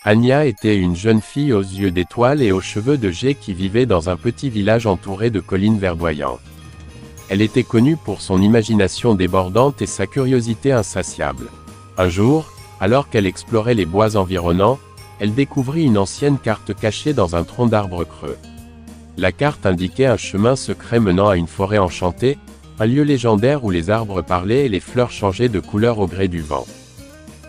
Anya était une jeune fille aux yeux d'étoiles et aux cheveux de jais qui vivait dans un petit village entouré de collines verdoyantes. Elle était connue pour son imagination débordante et sa curiosité insatiable. Un jour, alors qu'elle explorait les bois environnants, elle découvrit une ancienne carte cachée dans un tronc d'arbre creux. La carte indiquait un chemin secret menant à une forêt enchantée, un lieu légendaire où les arbres parlaient et les fleurs changeaient de couleur au gré du vent.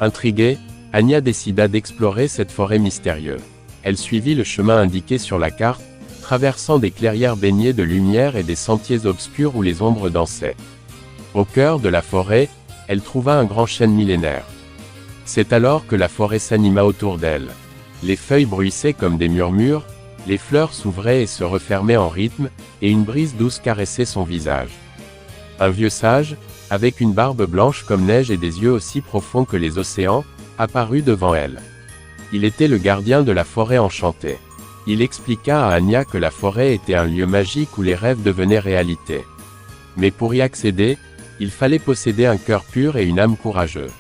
Intriguée, Anya décida d'explorer cette forêt mystérieuse. Elle suivit le chemin indiqué sur la carte, traversant des clairières baignées de lumière et des sentiers obscurs où les ombres dansaient. Au cœur de la forêt, elle trouva un grand chêne millénaire. C'est alors que la forêt s'anima autour d'elle. Les feuilles bruissaient comme des murmures, les fleurs s'ouvraient et se refermaient en rythme, et une brise douce caressait son visage. Un vieux sage, avec une barbe blanche comme neige et des yeux aussi profonds que les océans, apparut devant elle. Il était le gardien de la forêt enchantée. Il expliqua à Anya que la forêt était un lieu magique où les rêves devenaient réalité. Mais pour y accéder, il fallait posséder un cœur pur et une âme courageuse.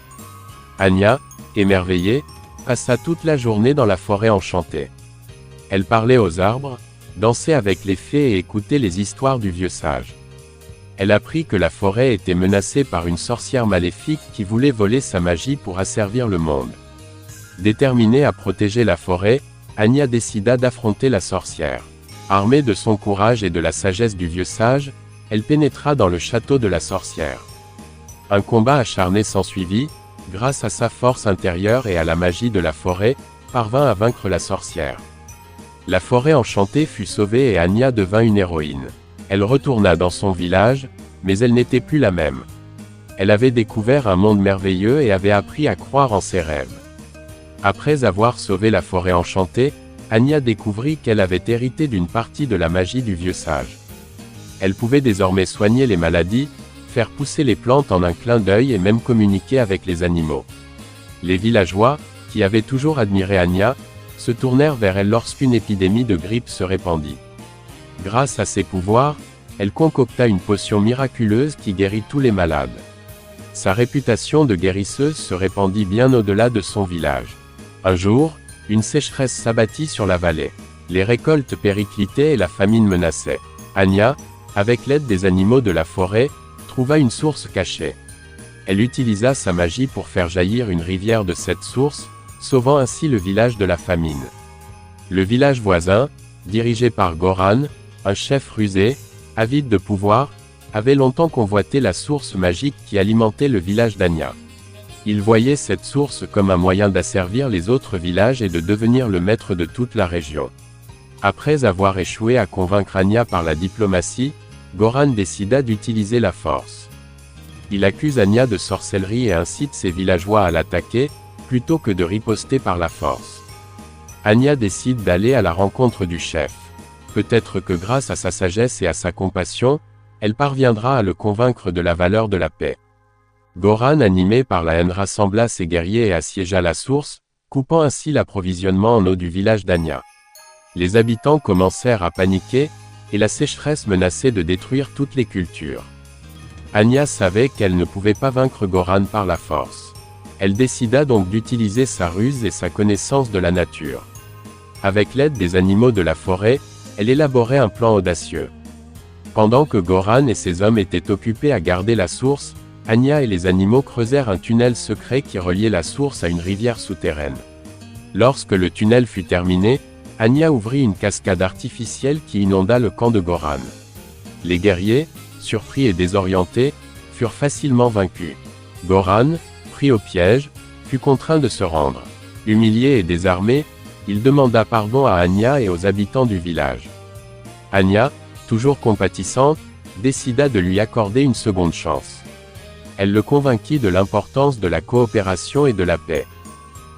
Anya, émerveillée, passa toute la journée dans la forêt enchantée. Elle parlait aux arbres, dansait avec les fées et écoutait les histoires du vieux sage. Elle apprit que la forêt était menacée par une sorcière maléfique qui voulait voler sa magie pour asservir le monde. Déterminée à protéger la forêt, Anya décida d'affronter la sorcière. Armée de son courage et de la sagesse du vieux sage, elle pénétra dans le château de la sorcière. Un combat acharné s'ensuivit, grâce à sa force intérieure et à la magie de la forêt, parvint à vaincre la sorcière. La forêt enchantée fut sauvée et Anya devint une héroïne. Elle retourna dans son village, mais elle n'était plus la même. Elle avait découvert un monde merveilleux et avait appris à croire en ses rêves. Après avoir sauvé la forêt enchantée, Anya découvrit qu'elle avait hérité d'une partie de la magie du vieux sage. Elle pouvait désormais soigner les maladies, faire pousser les plantes en un clin d'œil et même communiquer avec les animaux. Les villageois, qui avaient toujours admiré Anya, se tournèrent vers elle lorsqu'une épidémie de grippe se répandit. Grâce à ses pouvoirs, elle concocta une potion miraculeuse qui guérit tous les malades. Sa réputation de guérisseuse se répandit bien au-delà de son village. Un jour, une sécheresse s'abattit sur la vallée. Les récoltes périclitaient et la famine menaçait. Anya, avec l'aide des animaux de la forêt, trouva une source cachée. Elle utilisa sa magie pour faire jaillir une rivière de cette source, sauvant ainsi le village de la famine. Le village voisin, dirigé par Goran, un chef rusé, avide de pouvoir, avait longtemps convoité la source magique qui alimentait le village d'Anya. Il voyait cette source comme un moyen d'asservir les autres villages et de devenir le maître de toute la région. Après avoir échoué à convaincre Anya par la diplomatie, Goran décida d'utiliser la force. Il accuse Anya de sorcellerie et incite ses villageois à l'attaquer, plutôt que de riposter par la force. Anya décide d'aller à la rencontre du chef. Peut-être que grâce à sa sagesse et à sa compassion, elle parviendra à le convaincre de la valeur de la paix. Goran, animé par la haine, rassembla ses guerriers et assiégea la source, coupant ainsi l'approvisionnement en eau du village d'Anya. Les habitants commencèrent à paniquer, et la sécheresse menaçait de détruire toutes les cultures. Anya savait qu'elle ne pouvait pas vaincre Goran par la force. Elle décida donc d'utiliser sa ruse et sa connaissance de la nature. Avec l'aide des animaux de la forêt, elle élaborait un plan audacieux. Pendant que Goran et ses hommes étaient occupés à garder la source, Anya et les animaux creusèrent un tunnel secret qui reliait la source à une rivière souterraine. Lorsque le tunnel fut terminé, Anya ouvrit une cascade artificielle qui inonda le camp de Goran. Les guerriers, surpris et désorientés, furent facilement vaincus. Goran, pris au piège, fut contraint de se rendre. Humilié et désarmé, il demanda pardon à Anya et aux habitants du village. Anya, toujours compatissante, décida de lui accorder une seconde chance. Elle le convainquit de l'importance de la coopération et de la paix.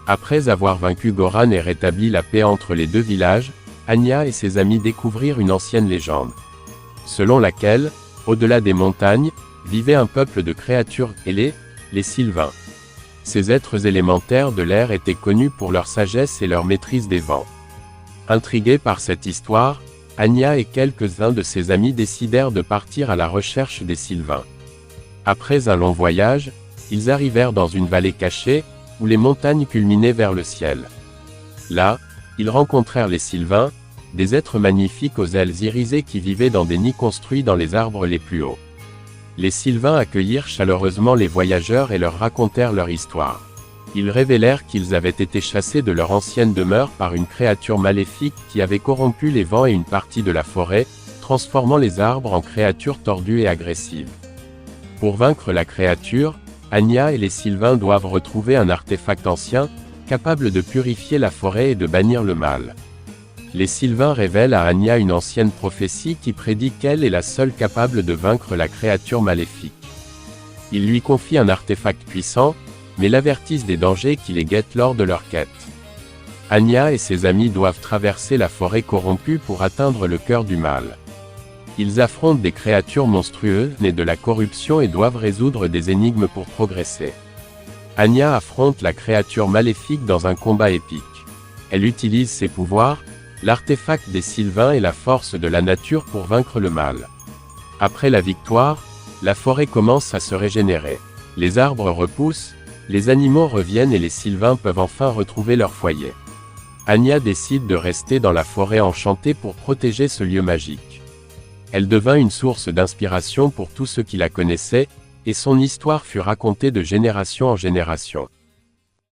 Après avoir vaincu Goran et rétabli la paix entre les deux villages, Anya et ses amis découvrirent une ancienne légende. Selon laquelle, au-delà des montagnes, vivait un peuple de créatures ailées, les Sylvains. Ces êtres élémentaires de l'air étaient connus pour leur sagesse et leur maîtrise des vents. Intrigués par cette histoire, Anya et quelques-uns de ses amis décidèrent de partir à la recherche des Sylvains. Après un long voyage, ils arrivèrent dans une vallée cachée, où les montagnes culminaient vers le ciel. Là, ils rencontrèrent les Sylvains, des êtres magnifiques aux ailes irisées qui vivaient dans des nids construits dans les arbres les plus hauts. Les Sylvains accueillirent chaleureusement les voyageurs et leur racontèrent leur histoire. Ils révélèrent qu'ils avaient été chassés de leur ancienne demeure par une créature maléfique qui avait corrompu les vents et une partie de la forêt, transformant les arbres en créatures tordues et agressives. Pour vaincre la créature, Anya et les Sylvains doivent retrouver un artefact ancien, capable de purifier la forêt et de bannir le mal. Les Sylvains révèlent à Anya une ancienne prophétie qui prédit qu'elle est la seule capable de vaincre la créature maléfique. Ils lui confient un artefact puissant, mais l'avertissent des dangers qui les guettent lors de leur quête. Anya et ses amis doivent traverser la forêt corrompue pour atteindre le cœur du mal. Ils affrontent des créatures monstrueuses nées de la corruption et doivent résoudre des énigmes pour progresser. Anya affronte la créature maléfique dans un combat épique. Elle utilise ses pouvoirs, l'artefact des Sylvains et la force de la nature pour vaincre le mal. Après la victoire, la forêt commence à se régénérer. Les arbres repoussent, les animaux reviennent et les Sylvains peuvent enfin retrouver leur foyer. Anya décide de rester dans la forêt enchantée pour protéger ce lieu magique. Elle devint une source d'inspiration pour tous ceux qui la connaissaient, et son histoire fut racontée de génération en génération.